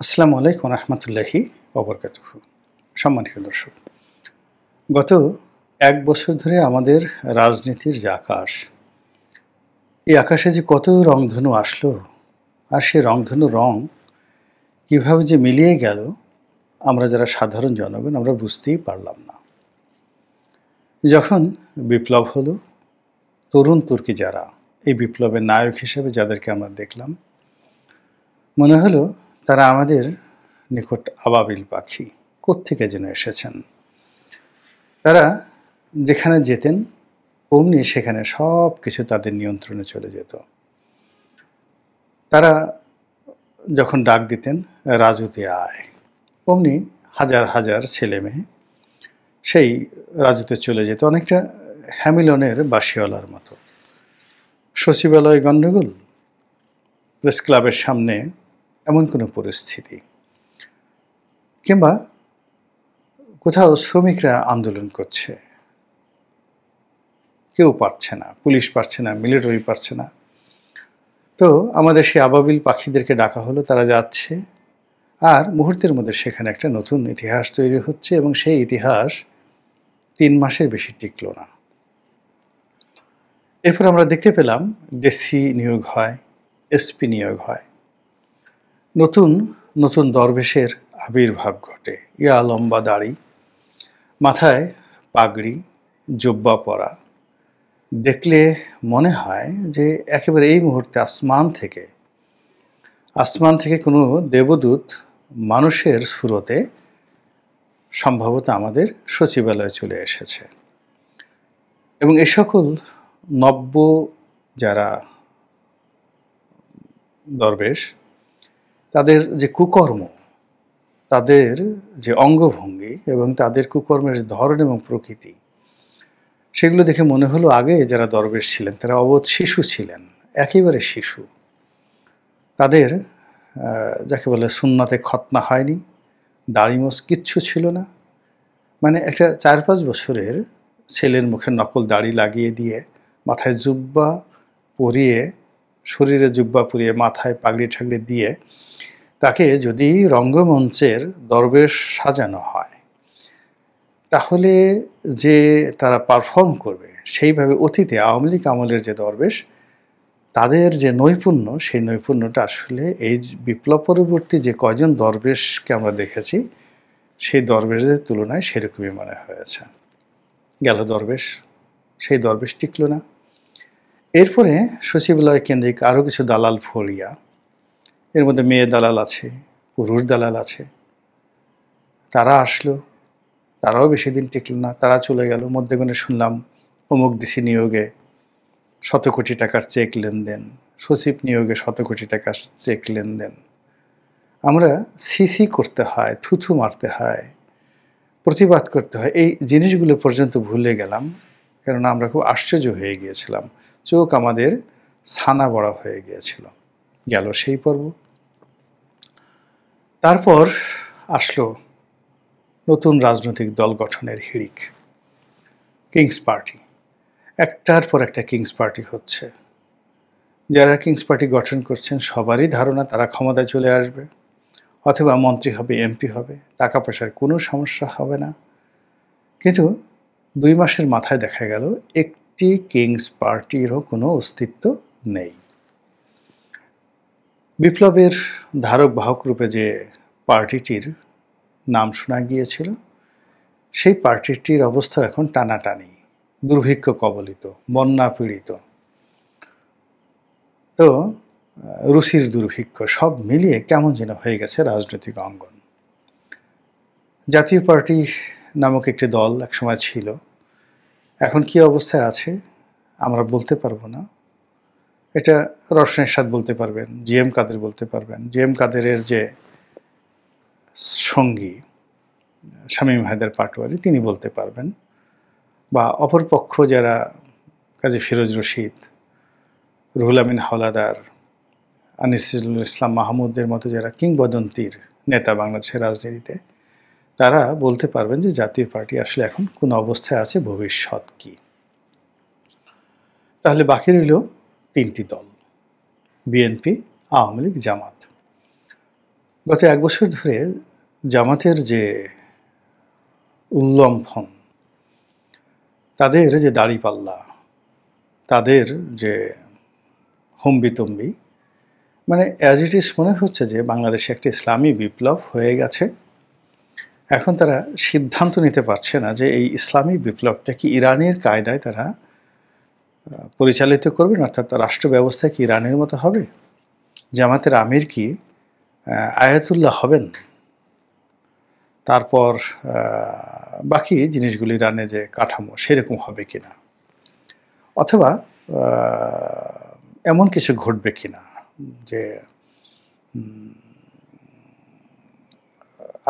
আসসালামু আলাইকুম রহমতুল্লাহি ওবরকাতুহু। সম্মানিত দর্শক, গত ১ বছর ধরে আমাদের রাজনীতির যে আকাশ, এই আকাশে যে কত রংধনু আসলো, আর সেই রংধনুর রং কীভাবে যে মিলিয়ে গেল, আমরা যারা সাধারণ জনগণ আমরা বুঝতেই পারলাম না। যখন বিপ্লব হলো, তরুণ তুর্কি যারা এই বিপ্লবের নায়ক হিসেবে যাদেরকে আমরা দেখলাম, মনে হলো তারা আমাদের নিকট আবাবিল পাখি, কোত্থেকে যেন এসেছেন। তারা যেখানে যেতেন অমনি সেখানে সব কিছু তাদের নিয়ন্ত্রণে চলে যেত। তারা যখন ডাক দিতেন রাজুতে আয়, অমনি হাজার হাজার ছেলে মেয়ে সেই রাজুতে চলে যেত, অনেকটা হ্যামিলনের বাঁশিওয়ালার মতো। সচিবালয় গণ্ডগোল, প্রেস ক্লাবের সামনে এমন কোনো পরিস্থিতি, কিংবা কোথাও শ্রমিকরা আন্দোলন করছে, কেউ পারছে না, পুলিশ পারছে না, মিলিটারি পারছে না। তো আমাদের সেই আবাবিল পাখিদেরকে ডাকা হলো, তারা যাচ্ছে, আর মুহূর্তের মধ্যে সেখানে একটা নতুন ইতিহাস তৈরি হচ্ছে, এবং সেই ইতিহাস ৩ মাসের বেশি টিকল না। এরপর আমরা দেখতে পেলাম ডিসি নিয়োগ হয়, এসপি নিয়োগ হয়, নতুন নতুন দরবেশের আবির্ভাব ঘটে। ইয়া লম্বা দাড়ি, মাথায় পাগড়ি, জুব্বা পরা, দেখলে মনে হয় যে একেবারে এই মুহূর্তে আসমান থেকে কোনো দেবদূত মানুষের সুরতে সম্ভবত আমাদের সচিবালয়ে চলে এসেছে। এবং এ সকল নব্য যারা দরবেশ, তাদের যে কুকর্ম, তাদের যে অঙ্গভঙ্গি এবং তাদের কুকর্মের ধরন এবং প্রকৃতি, সেগুলো দেখে মনে হলো আগে যারা দরবেশ ছিলেন তারা অবোধ শিশু ছিলেন, একেবারে শিশু। তাদের যাকে বলে সুন্নাতে খতনা হয়নি, দাড়িমোছ কিচ্ছু ছিল না। মানে একটা ৪-৫ বছরের ছেলের মুখে নকল দাড়ি লাগিয়ে দিয়ে, মাথায় জুব্বা পরিয়ে, শরীরে জুব্বা পরিয়ে, মাথায় পাগড়ি ঠাগড়ি দিয়ে তাকে যদি রঙ্গমঞ্চের দরবেশ সাজানো হয়, তাহলে যে তারা পারফর্ম করবে সেইভাবে অতীতে আওয়ামী লীগ আমলের যে দরবেশ, তাদের যে নৈপুণ্য, সেই নৈপুণ্যটা আসলে এই বিপ্লব পরবর্তী যে কয়জন দরবেশকে আমরা দেখেছি সেই দরবেশদের তুলনায় সেরকমই মনে হয়েছে। গেল দরবেশ, সেই দরবেশ টিকল না। এরপরে সচিবালয় কেন্দ্রিক আরও কিছু দালাল ফড়িয়া, এর মধ্যে মেয়ে দালাল আছে, পুরুষ দালাল আছে, তারা আসলো, তারাও বেশি দিন টিকল না, তারা চলে গেল। মধ্যেখানে শুনলাম অমুক ডিসি নিয়োগে ১০০ কোটি টাকার চেক লেনদেন, সচিব নিয়োগে ১০০ কোটি টাকার চেক লেনদেন। আমরা সিসি করতে হয়, থুথু মারতে হয়, প্রতিবাদ করতে হয়, এই জিনিসগুলো পর্যন্ত ভুলে গেলাম, কেননা আমরা খুব আশ্চর্য হয়ে গিয়েছিলাম, চোখ আমাদের ছানা বড়া হয়ে গিয়েছিল। গেল সেই পর্ব। তারপর আসলো নতুন রাজনৈতিক দল গঠনের হিড়িক, কিংস পার্টি। একটার পর একটা কিংস পার্টি হচ্ছে। যারা কিংস পার্টি গঠন করছেন সবারই ধারণা তারা ক্ষমতায় চলে আসবে, অথবা মন্ত্রী হবে, এমপি হবে, টাকা পয়সার কোনো সমস্যা হবে না। কিন্তু ২ মাসের মাথায় দেখা গেল একটি কিংস পার্টিরও কোনো অস্তিত্ব নেই। বিপ্লবের ধারক বাহক রূপে যে পার্টিটির নাম শোনা গিয়েছিল, সেই পার্টিটির অবস্থা এখন টানাটানি, দুর্ভিক্ষ কবলিত, বন্যা পীড়িত। তো রুচির দুর্ভিক্ষ সব মিলিয়ে কেমন যেন হয়ে গেছে রাজনৈতিক অঙ্গন। জাতীয় পার্টি নামক একটি দল একসময় ছিল, এখন কি অবস্থায় আছে আমরা বলতে পারবো না। এটা রওশন এরশাদ বলতে পারবেন, জিএম কাদের বলতে পারবেন, জিএম কাদেরের যে সঙ্গী শামীম হায়দার পাটোয়ারি তিনি বলতে পারবেন, বা অপরপক্ষ যারা কাজী ফিরোজ রশিদ, রুহুল আমিন হাওলাদার, আনিসুল ইসলাম মাহমুদের মতো যারা কিংবদন্তির নেতা বাংলাদেশের রাজনীতিতে, তারা বলতে পারবেন যে জাতীয় পার্টি আসলে এখন কোন অবস্থায় আছে, ভবিষ্যৎ কি। তাহলে বাকি রইল ৩টি দল, বিএনপি, আওয়ামী লীগ, জামাত। গত ১ বছর ধরে জামাতের যে উল্লম্ফন, তাদের যে দাড়িপাল্লা, তাদের যে হম্বিতম্বি, মানে অ্যাজ ইট ইজ মনে হচ্ছে যে বাংলাদেশে একটা ইসলামী বিপ্লব হয়ে গেছে। এখন তারা সিদ্ধান্ত নিতে পারছে না যে এই ইসলামী বিপ্লবটা কি ইরানের কায়দায় তারা পরিচালিত করবেন, অর্থাৎ রাষ্ট্র ব্যবস্থা কি ইরানের মতো হবে? জামাতের আমির কি আয়াতুল্লাহ হবেন? তারপর বাকি জিনিসগুলো ইরানে যে কাঠামো সেরকম হবে কিনা, অথবা এমন কিছু ঘটবে কিনা যে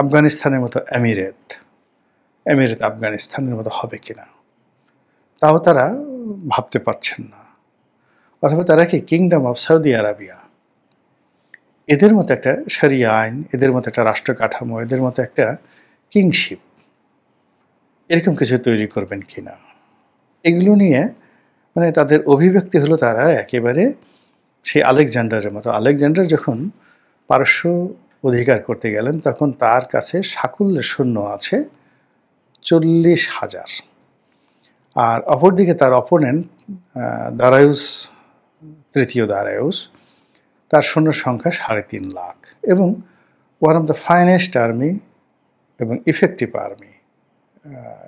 আফগানিস্তানের মতো এমিরেত আফগানিস্তানের মতো হবে কিনা, তাও তারা ভাবতে পারছেন না। অথবা তারা কি কিংডম অফ সৌদি আরবিয়া, এদের মতো একটা শরিয়া আইন, এদের মতো একটা রাষ্ট্র কাঠামো, এদের মতো একটা কিংশিপ, এরকম কিছু তৈরি করবেন কিনা, এগুলো নিয়ে মানে তাদের অভিব্যক্তি হলো তারা একেবারে সেই আলেকজান্ডারের মতো। আলেকজান্ডার যখন পারস্য অধিকার করতে গেলেন, তখন তার কাছে সাকুল্যে সৈন্য আছে 40,000, আর অপরদিকে তার অপোনেন্ট দারায়ুস, তৃতীয় দারায়ুস, তার সৈন্য সংখ্যা 3.5 লাখ, এবং one of the finest army এবং ইফেক্টিভ আর্মি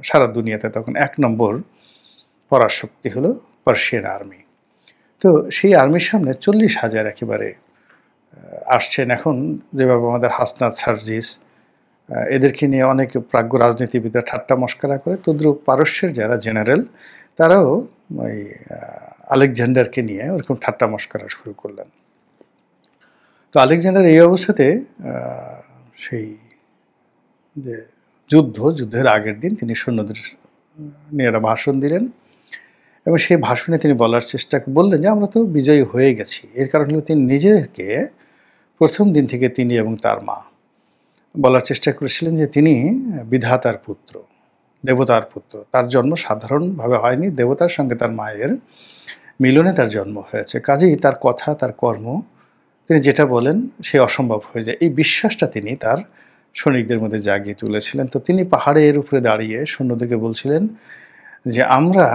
সারা দুনিয়াতে। তখন 1 নম্বর পরাশক্তি হলো পার্সিয়ান আর্মি। তো সেই আর্মির সামনে 40,000 একেবারে আসছেন। এখন যেভাবে আমাদের হাসনাত, সার্জিস, এদেরকে নিয়ে অনেক প্রাজ্ঞ রাজনীতিবিদরা ঠাট্টা মস্করা করে, তদ্রুপ পারস্যের যারা জেনারেল তারাও ওই আলেকজান্ডারকে নিয়ে ওরকম ঠাট্টা মস্করা শুরু করলেন। তো আলেকজান্ডার এই অবস্থাতে সেই যে যুদ্ধের আগের দিন তিনি সৈন্যদের নিয়ে একটা ভাষণ দিলেন, এবং সেই ভাষণে তিনি বলার চেষ্টা বললেন যে আমরা তো বিজয়ী হয়ে গেছি। এর কারণ হলো তিনি নিজেকে প্রথম দিন থেকে তিনি এবং তার মা বলার চেষ্টা করেছিলেন যে তিনি বিধাতার পুত্র, দেবতার পুত্র। তার জন্ম সাধারণভাবে হয়নি, দেবতার সঙ্গে তার মায়ের মিলনে তার জন্ম হয়েছে। কাজেই তার কথা, তার কর্ম, তিনি যেটা বলেন সে অসম্ভব হয়ে যায়, এই বিশ্বাসটা তিনি তার সৈনিকদের মধ্যে জাগিয়ে তুলেছিলেন। তো তিনি পাহাড়ের উপরে দাঁড়িয়ে সৈন্যদেরকে বলছিলেন যে আমরা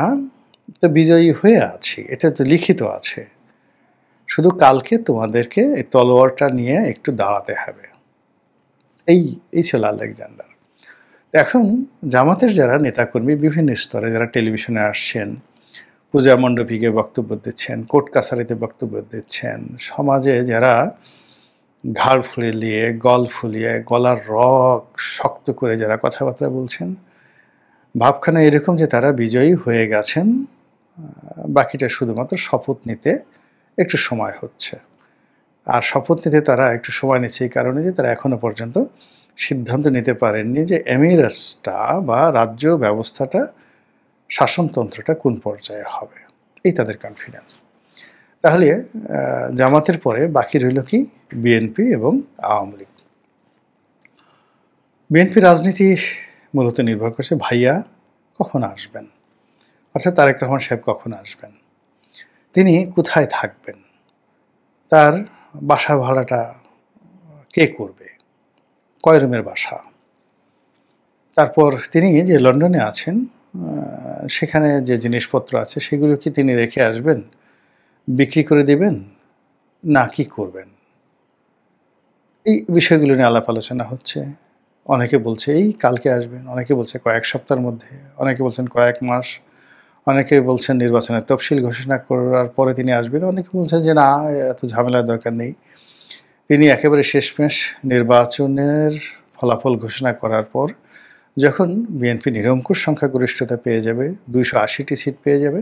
তো বিজয়ী হয়ে আছি, এটা তো লিখিত আছে, শুধু কালকে তোমাদেরকে এই তলোয়ারটা নিয়ে একটু দাঁড়াতে হবে। এই ছিল আলেকজান্ডার। এখন জামাতের যারা নেতাকর্মী বিভিন্ন স্তরে যারা টেলিভিশনে আসছেন, পূজা মণ্ডপে গিয়ে বক্তব্য দিচ্ছেন, কোর্ট কাছারিতে বক্তব্য দিচ্ছেন, সমাজে যারা ঘাড় ফুলিয়ে, গল ফুলিয়ে, গলার রগ শক্ত করে যারা কথাবার্তা বলছেন, ভাবখানা এরকম যে তারা বিজয়ী হয়ে গেছেন, বাকিটা শুধুমাত্র শপথ নিতে একটু সময় হচ্ছে। আর শপথ নিতে তারা একটু সময় নিচ্ছে এই কারণে যে তারা এখনো পর্যন্ত সিদ্ধান্ত নিতে পারেননি যে এমিরেটসটা বা রাজ্য ব্যবস্থাটা, শাসনতন্ত্রটা কোন পর্যায়ে হবে, এই তাদের কনফিডেন্স। তাহলে জামাতের পরে বাকি রইল কি বিএনপি এবং আওয়ামী লীগ। বিএনপি রাজনীতি মূলত নির্ভর করছে ভাইয়া কখন আসবেন, অর্থাৎ তারেক রহমান সাহেব কখন আসবেন, তিনি কোথায় থাকবেন, তার বাসা ভাড়াটা কে করবে, কয় রুমের বাসা, তারপর তিনি যে লন্ডনে আছেন সেখানে যে জিনিসপত্র আছে সেগুলো কি তিনি রেখে আসবেন, বিক্রি করে দেবেন, না কি করবেন, এই বিষয়গুলো নিয়ে আলাপ আলোচনা হচ্ছে। অনেকে বলছে এই কালকে আসবেন, অনেকে বলছে কয়েক সপ্তাহের মধ্যে, অনেকে বলছেন কয়েক মাস, অনেকে বলছেন নির্বাচনের তফসিল ঘোষণা করার পরে তিনি আসবেন, অনেকে বলছেন যে না এত ঝামেলার দরকার নেই, তিনি একেবারে শেষমেশ নির্বাচনের ফলাফল ঘোষণা করার পর যখন বিএনপি নিরঙ্কুশ সংখ্যাগরিষ্ঠতা পেয়ে যাবে, 280টি সিট পেয়ে যাবে,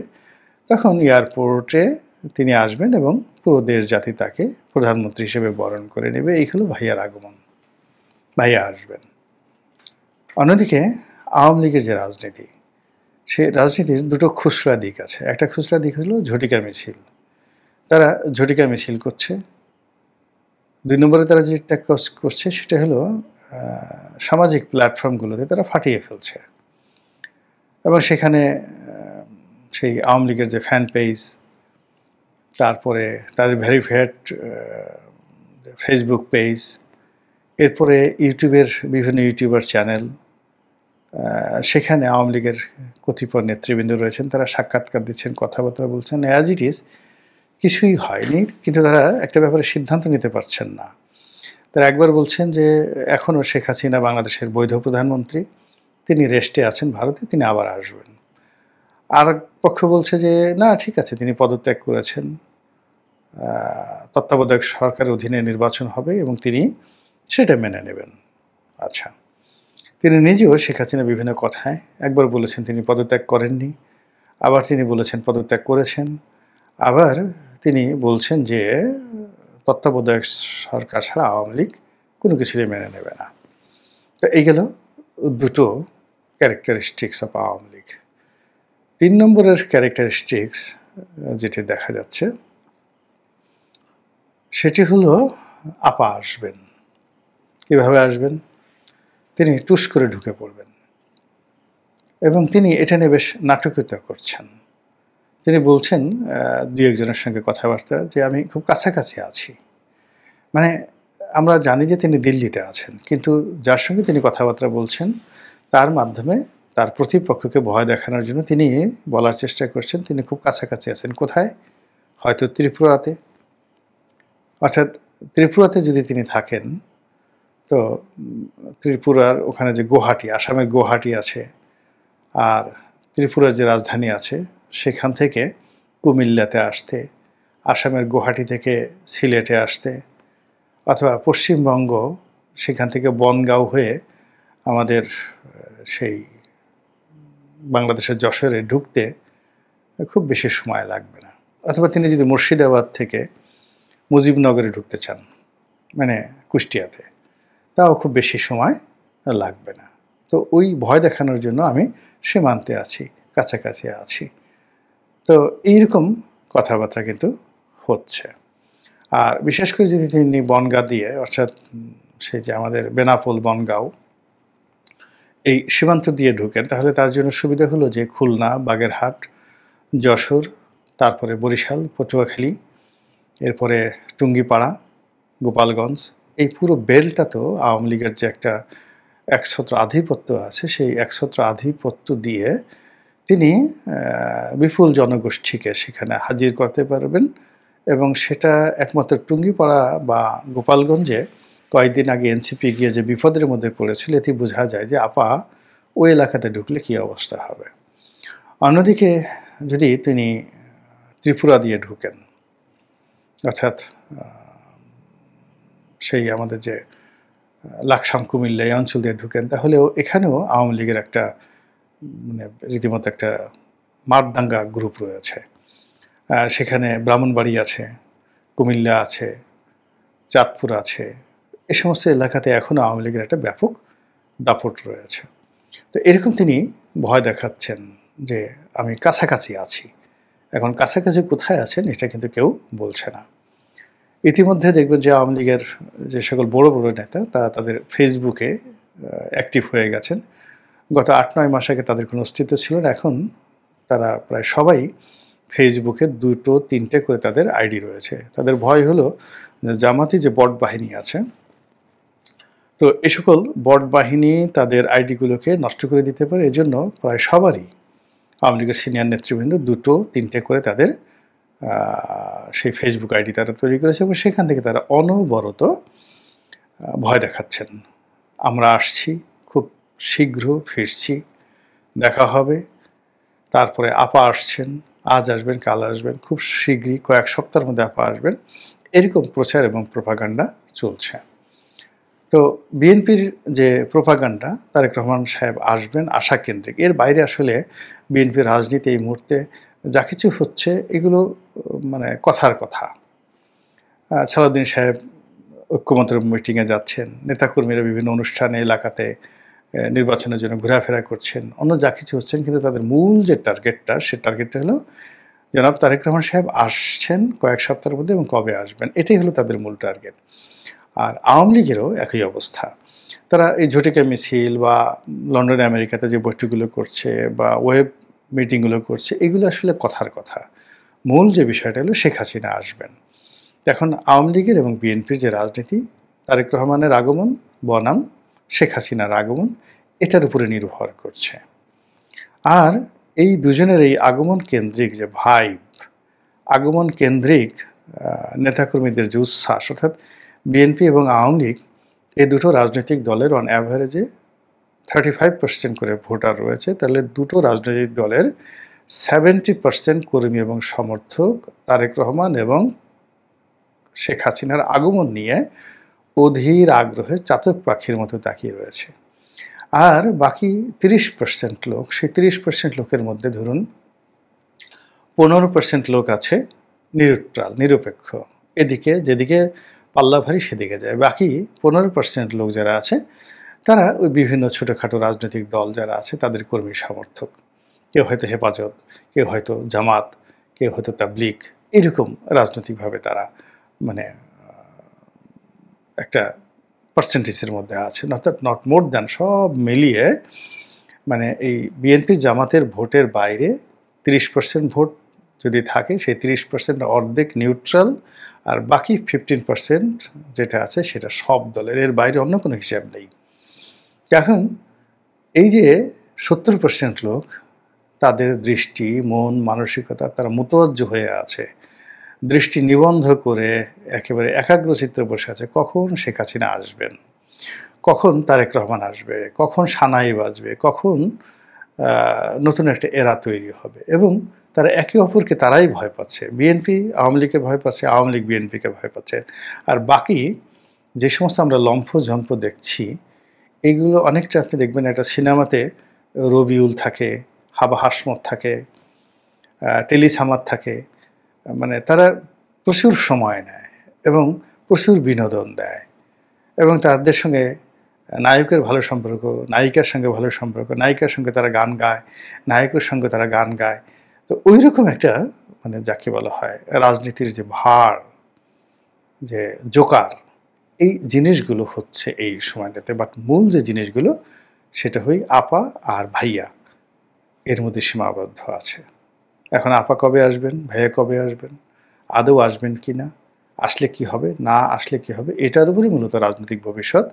তখন এয়ারপোর্টে তিনি আসবেন এবং পুরো দেশ জাতি তাকে প্রধানমন্ত্রী হিসেবে বরণ করে নেবে। এই হলো ভাইয়ার আগমন, ভাইয়া আসবেন। অন্যদিকে আওয়ামী লীগের যে রাজনীতি, সেই রাজনীতির দুটো খুচরা দিক আছে। একটা খুচরা দিক হলো ঝটিকা মিছিল, তারা ঝটিকা মিছিল করছে। 2 নম্বরে তারা যেটা করছে সেটা হলো সামাজিক প্ল্যাটফর্মগুলোতে তারা ফাটিয়ে ফেলছে, এবং সেখানে সেই আওয়ামী লীগের যে ফ্যান পেজ, তারপরে তাদের ভেরিফাইড ফেসবুক পেজ, এরপরে ইউটিউবের বিভিন্ন ইউটিউবার চ্যানেল, সেখানে আওয়ামী লীগের কতিপয় নেতৃবৃন্দ রয়েছেন, তারা সাক্ষাৎকার দিচ্ছেন, কথাবার্তা বলছেন, অ্যাজ ইট ইজ কিছুই হয়নি, কিন্তু তারা একটা ব্যাপারে সিদ্ধান্ত নিতে পারছেন না। তারা একবার বলছেন যে এখনও শেখ হাসিনা বাংলাদেশের বৈধ প্রধানমন্ত্রী, তিনি রেস্টে আছেন ভারতে, তিনি আবার আসবেন। আর পক্ষ বলছে যে না, ঠিক আছে, তিনি পদত্যাগ করেছেন, তত্ত্বাবধায়ক সরকারের অধীনে নির্বাচন হবে এবং তিনি সেটা মেনে নেবেন। আচ্ছা, তিনি নিজেও শেখ হাসিনা বিভিন্ন কথায় একবার বলেছেন তিনি পদত্যাগ করেননি, আবার তিনি বলেছেন পদত্যাগ করেছেন, আবার তিনি বলছেন যে তত্ত্বাবধায়ক সরকার ছাড়া আওয়ামী লীগ কোনো কিছুই মেনে নেবে না। তো এই গেল দুটো ক্যারেক্টারিস্টিক্স অফ আওয়ামী লীগ। 3 নম্বরের ক্যারেক্টারিস্টিক্স যেটি দেখা যাচ্ছে সেটি হলো আপা আসবেন। কীভাবে আসবেন? তিনি টুস করে ঢুকে পড়বেন এবং তিনি এটা নিয়ে বেশ নাটকীয়তা করছেন। তিনি বলছেন দুই একজনের সঙ্গে কথাবার্তা যে আমি খুব কাছাকাছি আছি। মানে আমরা জানি যে তিনি দিল্লিতে আছেন, কিন্তু যার সঙ্গে তিনি কথাবার্তা বলছেন তার মাধ্যমে তার প্রতিপক্ষকে ভয় দেখানোর জন্য তিনি বলার চেষ্টা করছেন তিনি খুব কাছাকাছি আছেন। কোথায়? হয়তো ত্রিপুরাতে। অর্থাৎ ত্রিপুরাতে যদি তিনি থাকেন, তো ত্রিপুরার ওখানে যে গুয়াহাটি, আসামের গুয়াহাটি আছে, আর ত্রিপুরার যে রাজধানী আছে সেখান থেকে কুমিল্লাতে আসতে, আসামের গুয়াহাটি থেকে সিলেটে আসতে, অথবা পশ্চিমবঙ্গ সেখান থেকে বনগাঁও হয়ে আমাদের সেই বাংলাদেশের যশোরে ঢুকতে খুব বেশি সময় লাগবে না। অথবা তিনি যদি মুর্শিদাবাদ থেকে মুজিবনগরে ঢুকতে চান, মানে কুষ্টিয়াতে, তাও খুব বেশি সময় লাগবে না। তো ওই ভয় দেখানোর জন্য আমি সীমান্তে আছি, কাছাকাছি আছি। তো এইরকম কথাবার্তা কিন্তু হচ্ছে। আর বিশেষ করে যদি তিনি বনগাঁ দিয়ে, অর্থাৎ সেই যে আমাদের বেনাপোল বনগাঁও, এই সীমান্ত দিয়ে ঢুকেন, তাহলে তার জন্য সুবিধা হলো যে খুলনা, বাগেরহাট, যশোর, তারপরে বরিশাল, পটুয়াখালী, এরপরে টুঙ্গিপাড়া, গোপালগঞ্জ, এই পুরো বেলটা তো আওয়ামী লীগের যে একটা একছত্র আধিপত্য আছে, সেই একছত্র আধিপত্য দিয়ে তিনি বিপুল জনগোষ্ঠীকে সেখানে হাজির করতে পারবেন। এবং সেটা একমাত্র টুঙ্গিপাড়া বা গোপালগঞ্জে কয়েকদিন আগে এনসিপি গিয়ে যে বিপদের মধ্যে পড়েছিল, এতে বোঝা যায় যে আপা ওই এলাকাতে ঢুকলে কী অবস্থা হবে। অন্যদিকে যদি তিনি ত্রিপুরা দিয়ে ঢুকেন, অর্থাৎ সেই আমাদের যে লাকসাম, কুমিল্লা, এই অঞ্চল দিয়ে ঢুকেন, তাহলেও এখানেও আওয়ামী লীগের একটা মানে রীতিমতো একটা মারদাঙ্গা গ্রুপ রয়েছে। সেখানে ব্রাহ্মণবাড়ি আছে, কুমিল্লা আছে, চাঁদপুর আছে, এ সমস্ত এলাকাতে এখনও আওয়ামী লীগের একটা ব্যাপক দাপট রয়েছে। তো এরকম তিনি ভয় দেখাচ্ছেন যে আমি কাছাকাছি আছি। এখন কাছাকাছি কোথায় আছেন এটা কিন্তু কেউ বলছে না। ইতিমধ্যে দেখবেন যে আওয়ামী লীগের যে সকল বড় বড় নেতা তারা তাদের ফেসবুকে অ্যাক্টিভ হয়ে গেছেন। গত 8-9 মাস আগে তাদের কোনো অস্তিত্ব ছিল না, এখন তারা প্রায় সবাই ফেসবুকে 2-3টে করে তাদের আইডি রয়েছে। তাদের ভয় হলো জামাতি যে বট বাহিনী আছে, তো এ সকল বট বাহিনী তাদের আইডিগুলোকে নষ্ট করে দিতে পারে। এজন্য প্রায় সবারই আওয়ামী লীগের সিনিয়র নেতৃবৃন্দ 2-3টে করে তাদের সেই ফেসবুক আইডি তারা তৈরি করেছে এবং সেখান থেকে তারা অনবরত ভয় দেখাচ্ছেন। আমরা আসছি, খুব শীঘ্র ফিরছি, দেখা হবে, তারপরে আপা আসছেন, আজ আসবেন, কাল আসবেন, খুব শীঘ্রই কয়েক সপ্তাহের মধ্যে আপা আসবেন, এরকম প্রচার এবং প্রোপাগান্ডা চলছে। তো বিএনপির যে প্রোপাগান্ডা, তারেক রহমান সাহেব আসবেন আশা কেন্দ্রিক, এর বাইরে আসলে বিএনপির রাজনীতি এই মুহূর্তে যা কিছু হচ্ছে এগুলো মানে কথার কথা। সালাউদ্দিন সাহেব ঐক্যমত্যের মিটিংয়ে যাচ্ছেন, নেতাকর্মীরা বিভিন্ন অনুষ্ঠানে এলাকাতে নির্বাচনের জন্য ঘোরাফেরা করছেন, অন্য যা কিছু হচ্ছেন, কিন্তু তাদের মূল যে টার্গেটটা, সে টার্গেটটা হলো জনাব তারেক রহমান সাহেব আসছেন কয়েক সপ্তাহের মধ্যে এবং কবে আসবেন, এটাই হলো তাদের মূল টার্গেট। আর আওয়ামী লীগেরও একই অবস্থা। তারা এই ঝটিকা মিছিল বা লন্ডনে আমেরিকাতে যে বৈঠকগুলো করছে বা ওয়েব মিটিংগুলো করছে, এগুলো আসলে কথার কথা। মূল যে বিষয়টা হলো শেখ হাসিনা আসবেন। এখন আওয়ামী লীগের এবং বিএনপির যে রাজনীতি, তারেক রহমানের আগমন বনাম শেখ হাসিনার আগমন এটার উপরে নির্ভর করছে। আর এই দুজনের এই আগমন কেন্দ্রিক যে ভাইব, আগমন কেন্দ্রিক নেতাকর্মীদের যে উচ্ছ্বাস, অর্থাৎ বিএনপি এবং আওয়ামী লীগ এই দুটো রাজনৈতিক দলের অন অ্যাভারেজে 35% করে ভোটার রয়েছে, তাহলে দুটো রাজনৈতিক দলের 70% কর্মী এবং সমর্থক তারেক রহমান এবং শেখ হাসিনার আগমন নিয়ে অধীর আগ্রহে চাতক পাখির মতো তাকিয়ে রয়েছে। আর বাকি 30% লোক, সেই 30% লোকের মধ্যে ধরুন 15% লোক আছে নিউট্রাল, নিরপেক্ষ, এদিকে যেদিকে পাল্লা ভারী সেদিকে যায়। বাকি 15% লোক যারা আছে তারা ওই বিভিন্ন ছোটোখাটো রাজনৈতিক দল যারা আছে তাদের কর্মী সমর্থক। কেউ হয়তো হেফাজত, কেউ হয়তো জামাত, কেউ হয়তো তাবলিগ, এরকম রাজনৈতিকভাবে তারা মানে একটা পার্সেন্টেজের মধ্যে আছে, নট মোর দ্যান। সব মিলিয়ে মানে এই বিএনপি জামাতের ভোটের বাইরে 30% ভোট যদি থাকে, সেই 30% অর্ধেক নিউট্রাল, আর বাকি 15% যেটা আছে সেটা সব দলের, এর বাইরে অন্য কোনো হিসাব নেই। এখন এই যে 70% লোক, তাদের দৃষ্টি, মন, মানসিকতা তারা মুতওয়াজ্জ হয়ে আছে, দৃষ্টি নিবন্ধ করে একেবারে একাগ্রচিত্তে বসে আছে কখন শেখ হাসিনা আসবেন, কখন তারেক রহমান আসবে, কখন সানাই বাজবে, কখন নতুন একটা এরা তৈরি হবে। এবং তারা একে অপরকে তারাই ভয় পাচ্ছে, বিএনপি আওয়ামী লীগকে ভয় পাচ্ছে, আওয়ামী লীগ বিএনপিকে ভয় পাচ্ছে। আর বাকি যে সমস্ত আমরা লম্ফঝম্প দেখছি, এইগুলো অনেকটা আপনি দেখবেন একটা সিনেমাতে রবিউল থাকে, হাবা হাসমত থাকে, টেলি সামাদ থাকে, মানে তারা প্রচুর সময় নেয় এবং প্রচুর বিনোদন দেয় এবং তাদের সঙ্গে নায়কের ভালো সম্পর্ক, নায়িকার সঙ্গে ভালো সম্পর্ক, নায়িকার সঙ্গে তারা গান গায়, নায়কের সঙ্গে তারা গান গায়। তো ওই রকম একটা মানে যাকে বলা হয় রাজনীতির যে ভার, যে জোকার, এই জিনিসগুলো হচ্ছে এই সময়টাতে। বাট মূল যে জিনিসগুলো সেটা হই আপা আর ভাইয়া, এর মধ্যে সীমাবদ্ধ আছে। এখন আপা কবে আসবেন, ভাইয়া কবে আসবেন, আদৌ আসবেন কি না, আসলে কি হবে, না আসলে কি হবে, এটার উপরই মূলত রাজনৈতিক ভবিষ্যৎ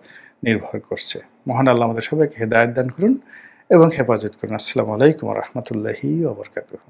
নির্ভর করছে। মহান আল্লাহ আমাদের সবাইকে হেদায়েত দান করুন এবং হেফাজত করুন। আসসালামু আলাইকুম ওয়া রাহমাতুল্লাহি ওয়া বারাকাতুহু।